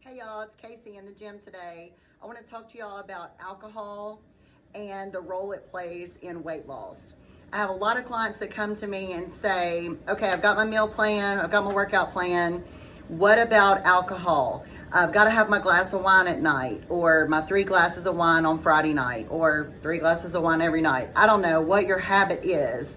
Hey y'all, it's Casey in the gym today. I want to talk to y'all about alcohol and the role it plays in weight loss. I have a lot of clients that come to me and say, okay, I've got my meal plan, I've got my workout plan. What about alcohol? I've got to have my glass of wine at night, or my 3 glasses of wine on Friday night, or 3 glasses of wine every night. I don't know what your habit is,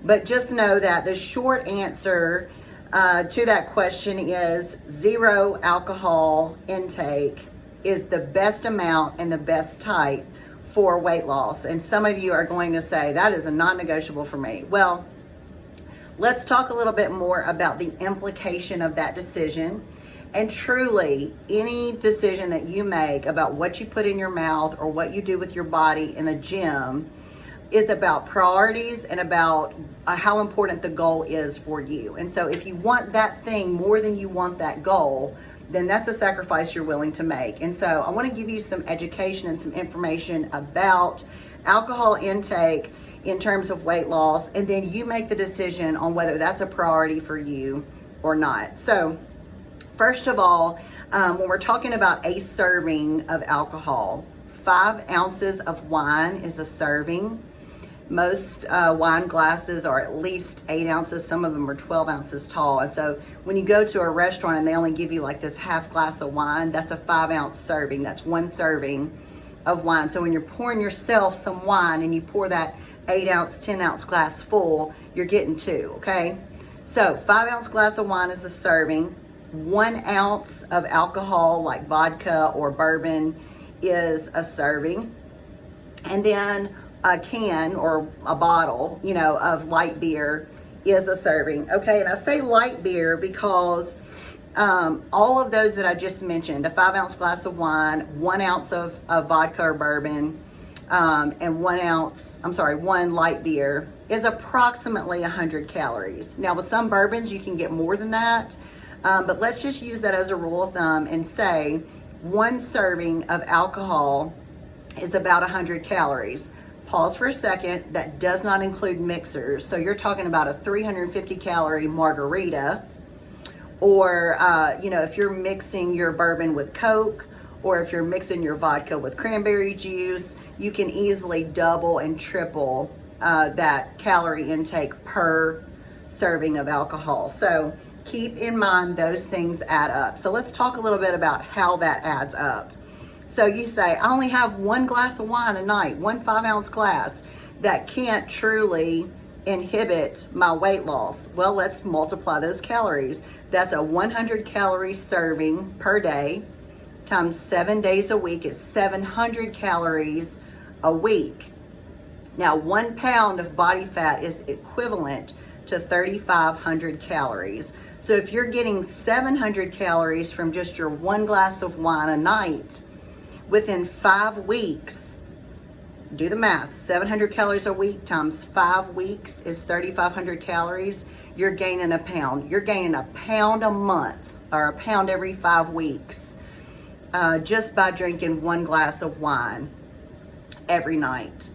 but just know that the short answer to that question is 0 alcohol intake is the best amount and the best type for weight loss. And some of you are going to say, that is a non-negotiable for me. Well, let's talk a little bit more about the implication of that decision. And truly, any decision that you make about what you put in your mouth or what you do with your body in the gym is about priorities and about how important the goal is for you. And so if you want that thing more than you want that goal, then that's a sacrifice you're willing to make. And so I want to give you some education and some information about alcohol intake in terms of weight loss, and then you make the decision on whether that's a priority for you or not. So first of all, when we're talking about a serving of alcohol, 5 ounces of wine is a serving. Most wine glasses are at least 8 ounces. Some of them are 12 ounces tall. And so when you go to a restaurant and they only give you like this half glass of wine, that's a 5 ounce serving. That's 1 serving of wine. So when you're pouring yourself some wine and you pour that 8 ounce, 10 ounce glass full, you're getting 2, okay? So 5 ounce glass of wine is a serving. 1 ounce of alcohol like vodka or bourbon is a serving. And then a can or a bottle, of light beer is a serving. Okay, and I say light beer because all of those that I just mentioned, a 5 ounce glass of wine, 1 ounce of vodka or bourbon, and 1 light beer is approximately 100 calories. Now with some bourbons, you can get more than that, but let's just use that as a rule of thumb and say 1 serving of alcohol is about 100 calories. Pause for a second. That does not include mixers. So you're talking about a 350 calorie margarita, or if you're mixing your bourbon with Coke, or if you're mixing your vodka with cranberry juice, you can easily double and triple that calorie intake per serving of alcohol. So keep in mind those things add up. So let's talk a little bit about how that adds up. So you say, I only have 1 glass of wine a night, 1 5 ounce glass. That can't truly inhibit my weight loss. Well, let's multiply those calories. That's a 100 calorie serving per day times 7 days a week is 700 calories a week. Now, 1 pound of body fat is equivalent to 3,500 calories. So if you're getting 700 calories from just your 1 glass of wine a night, within 5 weeks, do the math, 700 calories a week times 5 weeks is 3,500 calories. You're gaining a pound. You're gaining a pound a month, or a pound every 5 weeks, just by drinking 1 glass of wine every night.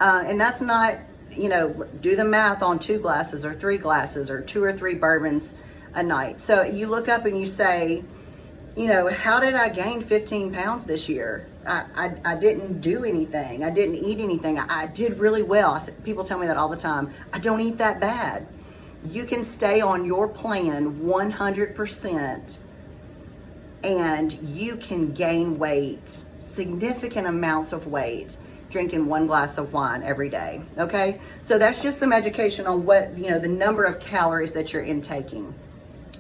And that's not, do the math on 2 glasses or 3 glasses or 2 or 3 bourbons a night. So you look up and you say, how did I gain 15 pounds this year? I didn't do anything. I didn't eat anything. I did really well. People tell me that all the time. I don't eat that bad. You can stay on your plan 100% and you can gain weight, significant amounts of weight, drinking 1 glass of wine every day. Okay? So that's just some education on what, the number of calories that you're intaking.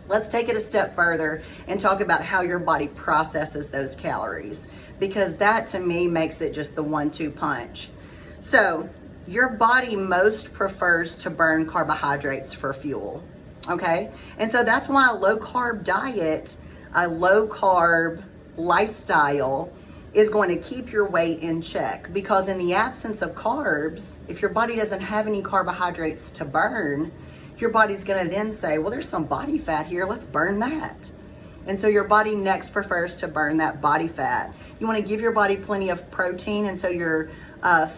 Let's take it a step further and talk about how your body processes those calories, because that to me makes it just the 1-2 punch. So your body most prefers to burn carbohydrates for fuel, okay? And so that's why a low carb diet, a low carb lifestyle is going to keep your weight in check, because in the absence of carbs, if your body doesn't have any carbohydrates to burn, your body's going to then say, well, there's some body fat here, let's burn that. And so your body next prefers to burn that body fat. You want to give your body plenty of protein, and so you're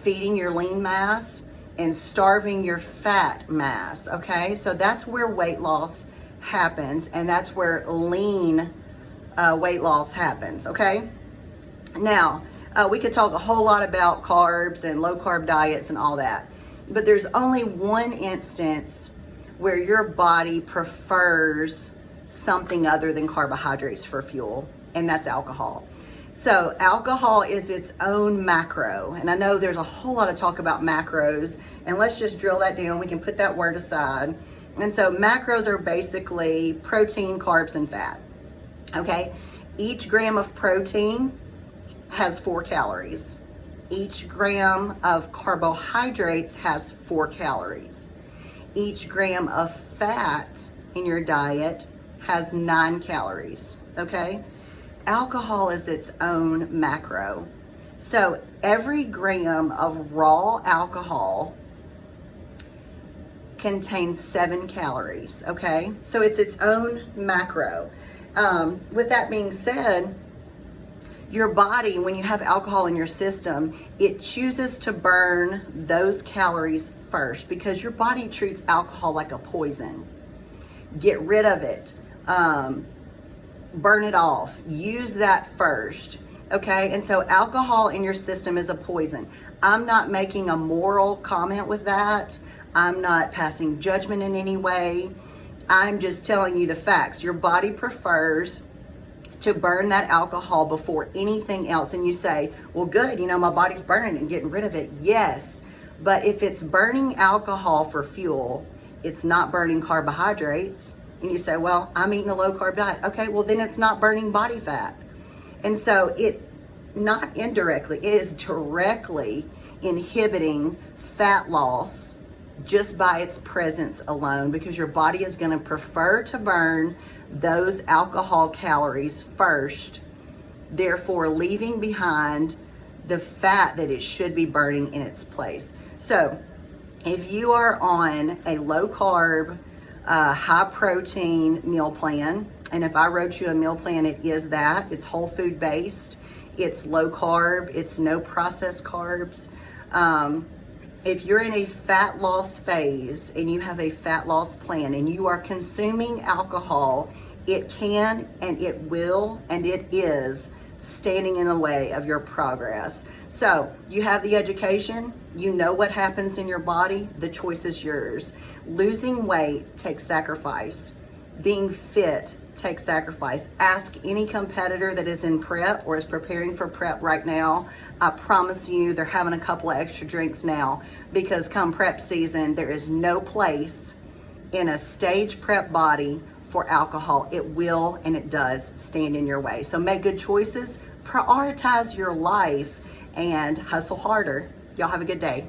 feeding your lean mass and starving your fat mass, okay? So that's where weight loss happens, and that's where lean weight loss happens, okay? Now, we could talk a whole lot about carbs and low carb diets and all that, but there's only one instance where your body prefers something other than carbohydrates for fuel, and that's alcohol. So alcohol is its own macro, and I know there's a whole lot of talk about macros, and let's just drill that down. We can put that word aside. And so macros are basically protein, carbs, and fat, okay? Each gram of protein has 4 calories. Each gram of carbohydrates has 4 calories. Each gram of fat in your diet has 9 calories, okay? Alcohol is its own macro. So every gram of raw alcohol contains 7 calories, okay? So it's its own macro. With that being said, your body, when you have alcohol in your system, it chooses to burn those calories first because your body treats alcohol like a poison. Get rid of it. Burn it off. Use that first. Okay? And so alcohol in your system is a poison. I'm not making a moral comment with that. I'm not passing judgment in any way. I'm just telling you the facts. Your body prefers to burn that alcohol before anything else. And you say, well, good, my body's burning and getting rid of it. Yes. But if it's burning alcohol for fuel, it's not burning carbohydrates. And you say, well, I'm eating a low carb diet. Okay, well, then it's not burning body fat. And so it, not indirectly, it is directly inhibiting fat loss just by its presence alone, because your body is going to prefer to burn those alcohol calories first, therefore leaving behind the fat that it should be burning in its place. So if you are on a low carb, high protein meal plan, and if I wrote you a meal plan, it is that. It's whole food based, it's low carb, it's no processed carbs. If you're in a fat loss phase and you have a fat loss plan and you are consuming alcohol, it can and it will and it is standing in the way of your progress. So you have the education, you know what happens in your body, the choice is yours. Losing weight takes sacrifice. Being fit takes sacrifice. Ask any competitor that is in prep or is preparing for prep right now. I promise you they're having a couple of extra drinks now, because come prep season, there is no place in a stage prep body for alcohol. It will and it does stand in your way. So make good choices, prioritize your life, and hustle harder. Y'all have a good day.